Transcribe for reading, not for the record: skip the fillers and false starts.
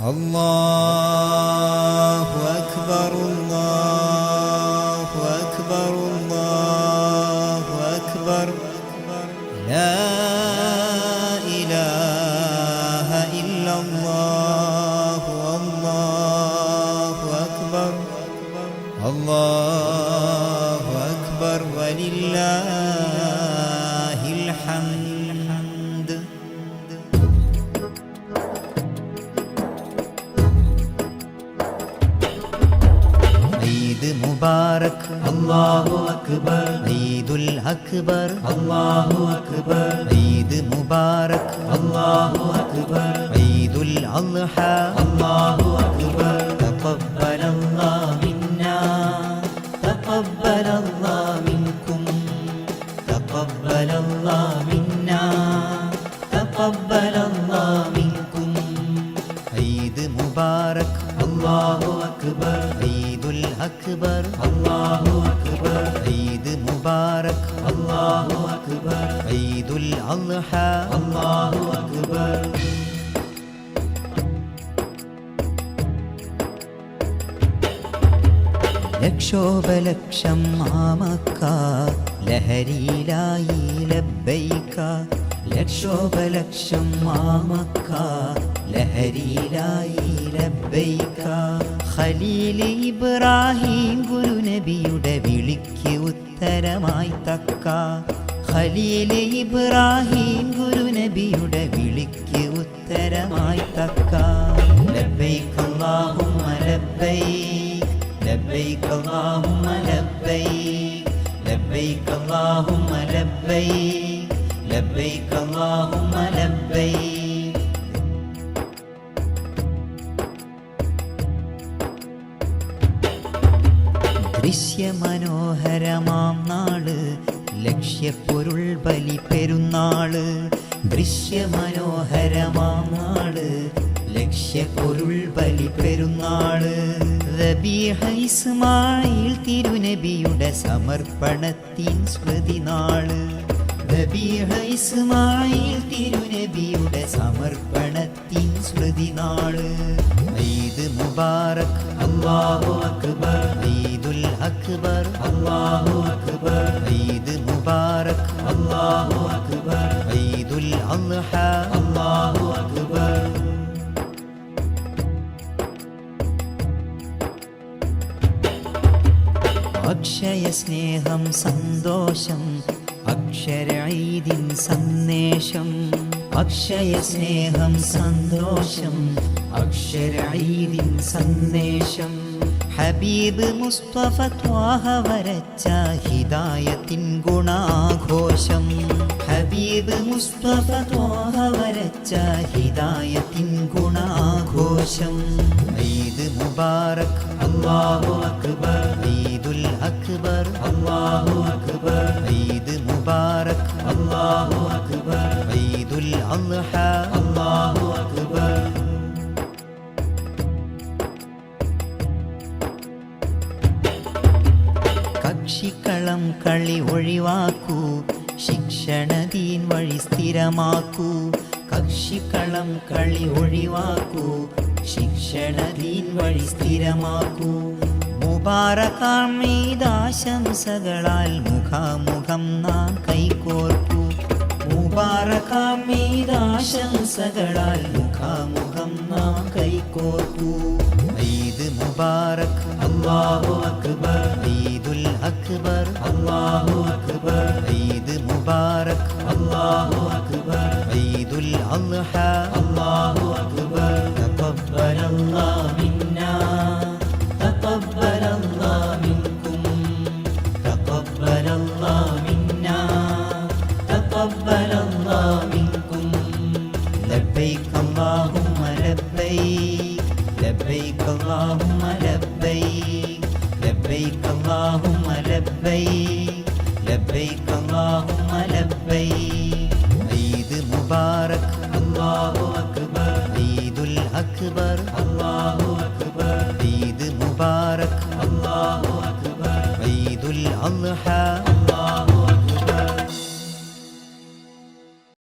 അല്ലാഹു അക്ബർ അല്ലാഹു അക്ബർ അല്ലാഹു അക്ബർ ലാ ഇലാഹ ഇല്ലല്ലാഹു അല്ലാഹു അക്ബർ അല്ലാഹു അക്ബർ വലില്ലാഹിൽ ഹംദ്. ഈദ് മുബാറക് അല്ലാഹു അക്ബർ, ഈദുൽ അക്ബർ അല്ലാഹു അക്ബർ, ഈദ് മുബാറക് അല്ലാഹു അക്ബർ, ഈദുൽ അദ്ഹ അല്ലാഹു അക്ബർ. തഖബ്ബലല്ലാഹു മിന്നാ തഖബ്ബലല്ലാഹു മിൻകും, തഖബ്ബലല്ലാഹു മിന്നാ തഖബ്ബലല്ലാഹു മിൻകും. ഈദ് മുബാറക് അല്ലാഹു അക്ബർ, ഈദുൽ അക്ബർ അല്ലാഹു അക്ബർ, ഈദ് മുബാറക് അല്ലാഹു അക്ബർ, ഈദുൽ അദ്ഹ അല്ലാഹു അക്ബർ. ലക്ഷോപലക്ഷം മാമക്ക ലഹരിയിലായി ലബ്ബൈക, ലക്ഷോപലക്ഷം മാമക്ക ലഹരിയിലായി ലബ്ബൈക. ഖലീൽ ഇബ്രാഹിം ഗുരുനബിയുടെ വിളിക്ക് ഉത്തരമായി തക്ക, ഖലീൽ ഇബ്രാഹിം ഗുരുനബിയുടെ വിളിക്ക് ഉത്തരമായി തക്ക. ലബ്ബൈക അല്ലാഹുമ്മ ലബ്ബൈക, ലബ്ബൈക അല്ലാഹുമ്മ ലബ്ബൈക, ലബ്ബൈക അല്ലാഹുമ്മ ലബ്ബൈക, ലബ്ബൈക അല്ലാഹുമ്മ ലബ്ബൈക. ദൃശ്യമനോഹരമാം നാള് ലക്ഷ്യപ്പൊരുൾ ബലി പെരുന്നാള്, ദൃശ്യമനോഹരമാം നാള് ലക്ഷ്യപ്പൊരുൾ ബലി പെരുന്നാള്. റബീഹ ഇസ്മായിൽ തിരുനബിയുടെ സമർപ്പണത്തിൻ സ്മൃതി നാള്, റബീഹ ഇസ്മായിൽ തിരുനബിയുടെ സമർപ്പണത്തിൻ സ്മൃതി നാള്. ഈദ് മുബാറക് അല്ലാഹു അക്ബർ, ഈദുൽ അക്ബർ അല്ലാഹു അക്ബർ, ഈദ് മുബാറക് അല്ലാഹു അക്ബർ, ഈദുൽ അദ്ഹ അല്ലാഹു അക്ബർ. അക്ഷയ സ്നേഹം സന്തോഷം അക്ഷര ഈദിൻ സന്ദേശം, അക്ഷയ സ്നേഹം സന്തോഷം അക്ഷര ഈദിൻ സന്ദേശം. ഹബീബ് മുസ്തഫ ത്വാഹ വരച്ച ഹിദായത്തിൻ ഗുണാഘോഷം, ഹബീബ് മുസ്തഫ ത്വാഹ വരച്ച ഹിദായത്തിൻ ഗുണാഘോഷം. ഈദ് മുബാറക് അല്ലാഹു അക്ബർ, ഈദുൽ അക്ബർ അല്ലാഹു അക്ബർ, ഈദ് മുബാറക് അല്ലാഹു അക്ബർ, ഈദുൽ അദ്ഹ അല്ലാഹു അക്ബർ. കക്ഷിക്കളം കളി ഒഴിവാക്കൂ, ശിക്ഷണദീൻ വഴി സ്ഥിരമാക്കൂ, കക്ഷിക്കളം കളി ഒഴിവാക്കൂ, ശിക്ഷണദീൻ വഴി സ്ഥിരമാക്കൂ. മുബാറകാം ഈദാശംസകളാൽ മുഖാമുഖം നാം കൈകോർക്കൂ, മുബാറകാം ഈദാശംസകളാൽ മുഖാമുഖം നാം കൈകോർക്കൂ. ഈദ് മുബാറക് അല്ലാഹു അക്ബർ, ഈദുൽ അക്ബർ അല്ലാഹു അക്ബർ, ഈദ് മുബാറക് അല്ലാഹു അക്ബർ, ഈദുൽ അദ്ഹ അല്ലാഹു അക്ബർ. തഖബ്ബലല്ലാഹു മിന്നാ തഖബ്ബലല്ലാഹു മിൻകും, തഖബ്ബലല്ലാഹു മിന്നാ തഖബ്ബലല്ലാഹു മിൻകും. ലബ്ബൈക അല്ലാഹുമ്മ ലബ്ബൈക, ലബ്ബൈക അല്ലാഹുമ്മ ലബ്ബൈക, ലബ്ബൈക അല്ലാഹുമ്മ ലബ്ബൈക, ലബ്ബൈക അല്ലാഹുമ്മ ലബ്ബൈക.